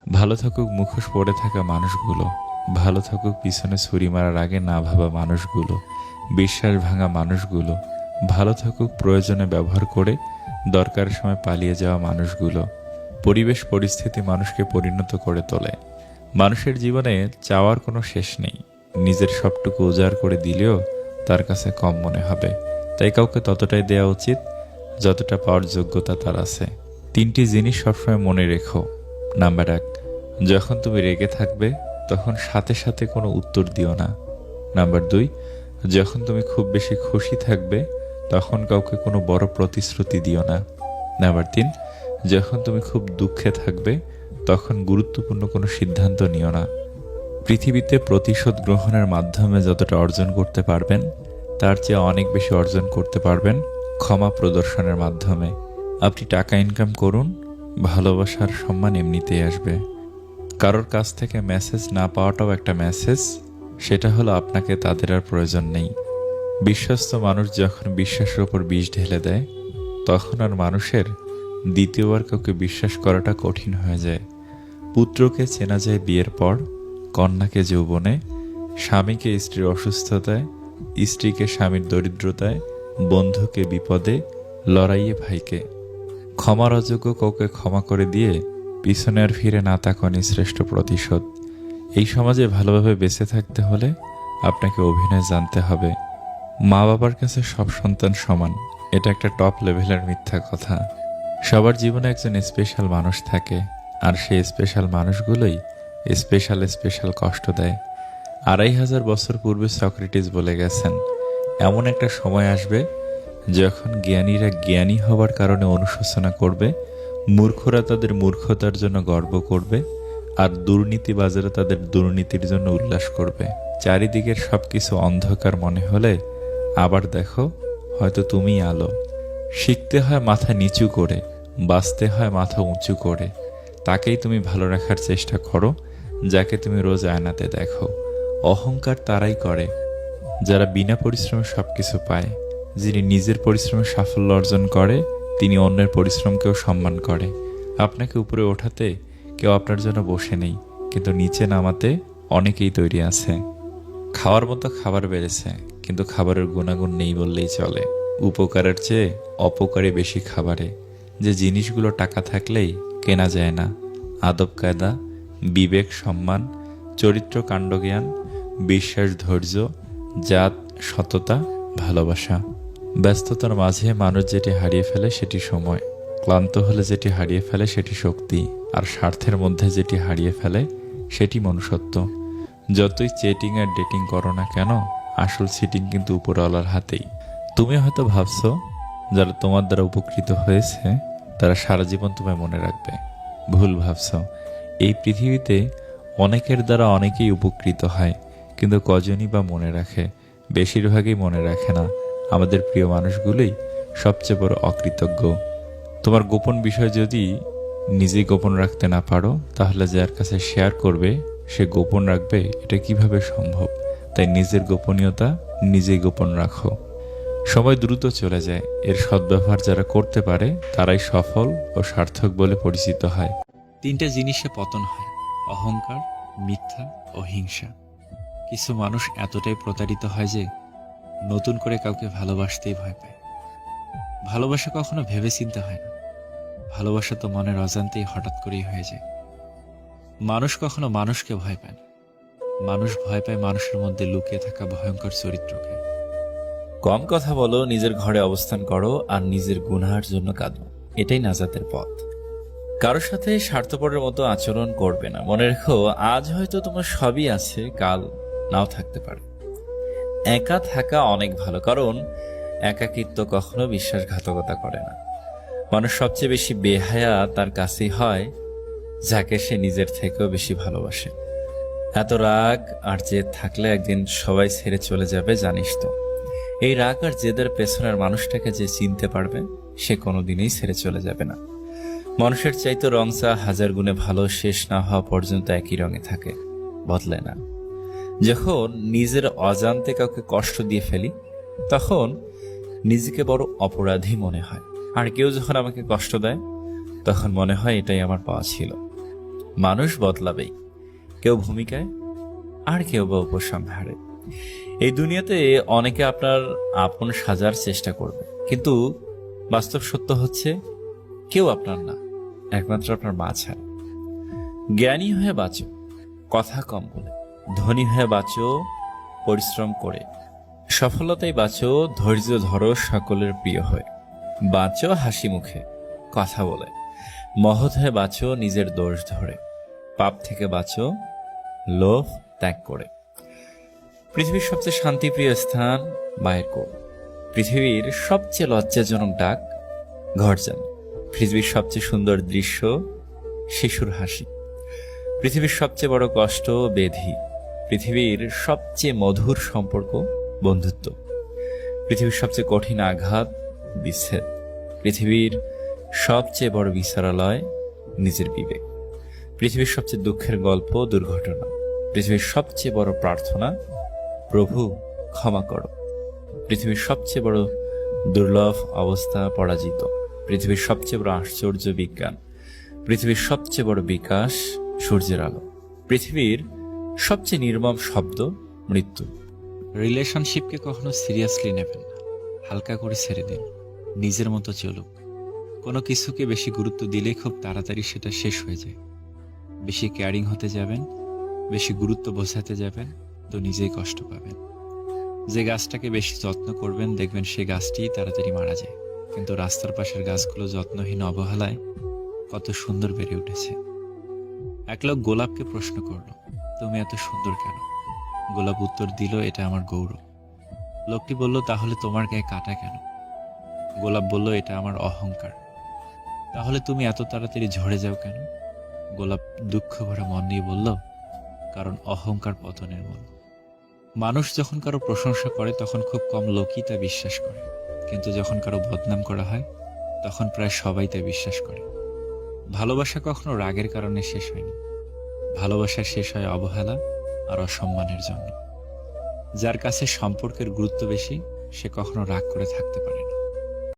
ভালো থাকুক মুখোশ পড়ে থাকা মানুষগুলো, ভালো থাকুক পিছনে ছুরি মারার আগে না ভাবা মানুষগুলো, বিশ্বাস ভাঙা মানুষগুলো, ভালো থাকুক প্রয়োজনে ব্যবহার করে দরকারের সময় পালিয়ে যাওয়া মানুষগুলো। পরিবেশ পরিস্থিতি মানুষকে পরিণত করে তোলে। মানুষের জীবনে চাওয়ার কোনো শেষ নেই। নিজের সবটুকু উজাড় করে দিলেও তার কাছে কম মনে হবে। তাই কাউকে ততটাই দেওয়া উচিত যতটা পাওয়ার যোগ্যতা তার আছে। 3টি জিনিস সবসময় মনে রেখো। নাম্বার 1, যখন তুমি রেগে থাকবে তখন সাথে সাথে কোনো উত্তর দিও না। নাম্বার 2, যখন তুমি খুব বেশি খুশি থাকবে তখন কাউকে কোনো বড় প্রতিশ্রুতি দিও না। নাম্বার 3, যখন তুমি খুব দুঃখে থাকবে তখন গুরুত্বপূর্ণ কোনো সিদ্ধান্ত নিও না। পৃথিবীতে প্রতিশোধ গ্রহণের মাধ্যমে যতটা অর্জন করতে পারবেন তার চেয়ে অনেক বেশি অর্জন করতে পারবেন ক্ষমা প্রদর্শনের মাধ্যমে। আপনি টাকা ইনকাম করুন, ভালোবাসার সম্মান এমনিতেই আসবে। কারোর কাছ থেকে মেসেজ না পাওয়াটাও একটা মেসেজ, সেটা হলো আপনাকে তাদের আর প্রয়োজন নেই। বিশ্বস্ত মানুষ যখন বিশ্বাসের ওপর বিষ ঢেলে দেয় তখন আর মানুষের দ্বিতীয়বার কাউকে বিশ্বাস করাটা কঠিন হয়ে যায়। পুত্রকে চেনা যায় বিয়ের পর, কন্যাকে যৌবনে, স্বামীকে স্ত্রীর অসুস্থতায়, স্ত্রীকে স্বামীর দরিদ্রতায়, বন্ধুকে বিপদে, লড়াইয়ে ভাইকে। ক্ষমার অযোগ্য কাউকে ক্ষমা করে দিয়ে পিছনে আর ফিরে না তাকানোই শ্রেষ্ঠ প্রতিশোধ। এই সমাজে ভালোভাবে বেঁচে থাকতে হলে আপনাকে অভিনয় জানতে হবে। মা বাবার কাছে সব সন্তান সমান, এটা একটা টপ লেভেলের মিথ্যা কথা। সবার জীবনে একজন স্পেশাল মানুষ থাকে, আর সেই স্পেশাল মানুষগুলোই স্পেশাল স্পেশাল কষ্ট দেয়। 2500 বছর পূর্বে সক্রেটিস বলে গেছেন, এমন একটা সময় আসবে যখন জ্ঞানীরা জ্ঞানী হবার কারণে অনুশোচনা করবে, মূর্খরা তাদের মূর্খতার জন্য গর্ব করবে, আর দুর্নীতিবাজেরা তাদের দুর্নীতির জন্য উল্লাস করবে। চারিদিকের সবকিছু অন্ধকার মনে হলে আবার দেখো, হয়তো তুমিই আলো। শিখতে হয় মাথা নিচু করে, বাঁচতে হয় মাথা উঁচু করে। তাকেই তুমি ভালো রাখার চেষ্টা করো যাকে তুমি রোজ আয়নাতে দেখো। অহংকার তারাই করে যারা বিনা পরিশ্রমে সবকিছু পায়। যিনি নিজের পরিশ্রমে সাফল্য অর্জন করে তিনি অন্যের পরিশ্রমকেও সম্মান করে। আপনাকে উপরে ওঠাতে কেউ আপনার জন্য বসে নেই, কিন্তু নিচে নামাতে অনেকেই তৈরি আছে। খাওয়ার মতো খাবার বেড়েছে, কিন্তু খাবারের গুণাগুণ নেই বললেই চলে। উপকারের চেয়ে অপকারী বেশি খাবারে। যে জিনিসগুলো টাকা থাকলেই কেনা যায় না, আদব কায়দা, বিবেক, সম্মান, চরিত্র, কাণ্ডজ্ঞান, বিশ্বাস, ধৈর্য, জাত, সততা, ভালোবাসা। ব্যস্ততার মাঝে মানুষ যেটি হারিয়ে ফেলে সেটি সময়, ক্লান্ত হলে যেটি হারিয়ে ফেলে সেটি শক্তি, আর স্বার্থের মধ্যে যেটি হারিয়ে ফেলে সেটি মনুষ্যত্ব। যতই চেটিং আর ডেটিং করো না কেন, আসল সিটিং কিন্তু উপরওয়ালার হাতেই। তুমি হয়তো ভাবছো যারা তোমার দ্বারা উপকৃত হয়েছে তারা সারা জীবন তোমায় মনে রাখবে। ভুল ভাবছো। এই পৃথিবীতে অনেকের দ্বারা অনেকেই উপকৃত হয়, কিন্তু কজনই বা মনে রাখে? বেশিরভাগই মনে রাখে না। আমাদের প্রিয় মানুষগুলোই সবচেয়ে বড় অকৃতজ্ঞ। তোমার গোপন বিষয় যদি নিজেই গোপন রাখতে না পারো, তাহলে যার কাছে শেয়ার করবে সে গোপন রাখবে, এটা কিভাবে সম্ভব? তাই নিজের গোপনীয়তা নিজেই গোপন রাখো। সময় দ্রুত চলে যায়, এর সদ্ব্যবহার যারা করতে পারে তারাই সফল ও সার্থক বলে পরিচিত হয়। 3টে জিনিসে পতন হয়: অহংকার, মিথ্যা ও হিংসা। কিছু মানুষ এতটাই প্রতারিত হয় যে নতুন করে কাউকে ভালোবাসতেই ভয় পায়। ভালোবাসা কখনো ভেবে চিন্তে হয় না, ভালোবাসা তো মনের অজান্তেই হঠাৎ করেই হয়ে যায়। মানুষ কখনো মানুষকে ভয় পায় না, মানুষ ভয় পায় মানুষের মধ্যে লুকিয়ে থাকা ভয়ঙ্কর চরিত্রকে। কম কথা বলো, নিজের ঘরে অবস্থান করো, আর নিজের গুনার জন্য কাঁদো। এটাই নাজাতের পথ। কারোর সাথে স্বার্থপরের মতো আচরণ করবে না। মনে রেখো, আজ হয়তো তোমার সবই আছে, কাল নাও থাকতে পারে। একা থাকা অনেক ভালো, কারণ একাকিত্ব কখনো বিশ্বাসঘাতকতা করে না। মানুষ সবচেয়ে বেশি বেহায়া তার কাছেই হয় যাকে সে নিজের থেকেও বেশি ভালোবাসে। এত রাগ আর জেদ থাকলে একদিন সবাই ছেড়ে চলে যাবে, জানিস তো? এই রাগ আর জেদের পেছনের মানুষটাকে যে চিনতে পারবে সে কোনোদিনই ছেড়ে চলে যাবে না। মানুষের চাইতে রংচা হাজার গুণে ভালো, শেষ না হওয়া পর্যন্ত একই রঙে থাকে, বদলে না। যখন নিজের অজান্তে কাউকে কষ্ট দিয়ে ফেলি তখন নিজেকে বড় অপরাধী মনে হয়, আর কেউ যখন আমাকে কষ্ট দেয় তখন মনে হয় এটাই আমার পাওয়া ছিল। মানুষ বদলাবেই, কেউ ভূমিকায় আর কেউ বা উপসংহারে। এই দুনিয়াতে অনেকে আপনার আপন সাজার চেষ্টা করবে, কিন্তু বাস্তব সত্য হচ্ছে কেউ আপনার না, একমাত্র আপনার মা ছাড়া। জ্ঞানী হয়ে বাঁচো, কথা কম বলে। ধনী হয়ে বাঁচো, পরিশ্রম করে। সফলতায় বাঁচো, ধৈর্য ধরো, সকলের প্রিয় হয়ে। বাঁচো হাসি মুখে, কথা বলে। মহৎ হয়ে বাঁচো, নিজের দোষ ধরে। পাপ থেকে বাঁচো, লোভ ত্যাগ করে। পৃথিবীর সবচেয়ে শান্তিপ্রিয় স্থান মায়ের কোল। পৃথিবীর সবচেয়ে লজ্জাজনক ডাক ঘর জানা। পৃথিবীর সবচেয়ে সুন্দর দৃশ্য শিশুর হাসি। পৃথিবীর সবচেয়ে বড় কষ্ট বেধি। পৃথিবীর সবচেয়ে মধুর সম্পর্ক বন্ধুত্ব। পৃথিবীর সবচেয়ে কঠিন আঘাত বিচ্ছেদ। পৃথিবীর সবচেয়ে বড় বিচারালয় নিজের বিবেক। পৃথিবীর সবচেয়ে দুঃখের গল্প দুর্ঘটনা। পৃথিবীর সবচেয়ে বড় প্রার্থনা প্রভু ক্ষমা করো। পৃথিবীর সবচেয়ে বড় দুর্লভ অবস্থা পরাজিত। পৃথিবীর সবচেয়ে বড় আশ্চর্য বিজ্ঞান। পৃথিবীর সবচেয়ে বড় বিকাশ সূর্যের আলো। পৃথিবীর সবচেয়ে নির্মম শব্দ মৃত্যু। রিলেশনশিপকে কখনো সিরিয়াসলি নেবেন না, হালকা করে ছেড়ে দিন, নিজের মতো চলুক। কোনো কিছুকে বেশি গুরুত্ব দিলে খুব তাড়াতাড়ি সেটা শেষ হয়ে যায়। বেশি কেয়ারিং হতে যাবেন, বেশি গুরুত্ব বোঝাতে যাবেন, তো নিজেই কষ্ট পাবেন। যে গাছটাকে বেশি যত্ন করবেন দেখবেন সেই গাছটি তাড়াতাড়ি মারা যায়, কিন্তু রাস্তার পাশের গাছগুলো যত্নহীন অবহেলায় কত সুন্দর বেড়ে উঠেছে। এক লোক গোলাপকে প্রশ্ন করলো, তুমি এত সুন্দর কেন? গোলাপ উত্তর দিল, এটা আমার গৌরব। লোকটি বলল, তাহলে তোমার গায়ে কাটা কেন? গোলাপ বলল, এটা আমার অহংকার। তাহলে তুমি এত তাড়াতাড়ি ঝরে যাও কেন? গোলাপ দুঃখ ভরা মন নিয়ে বলল, কারণ অহংকার পতনের মূল। মানুষ যখন কারো প্রশংসা করে তখন খুব কম লোকই তা বিশ্বাস করে, কিন্তু যখন কারো বদনাম করা হয় তখন প্রায় সবাই তা বিশ্বাস করে। ভালোবাসা কখনো রাগের কারণে শেষ হয়নি, ভালোবাসা শেষ হয় অবহেলা আর অসম্মানের জন্য। যার কাছে সম্পর্কের গুরুত্ব বেশি সে কখনো রাগ করে থাকতে পারে না।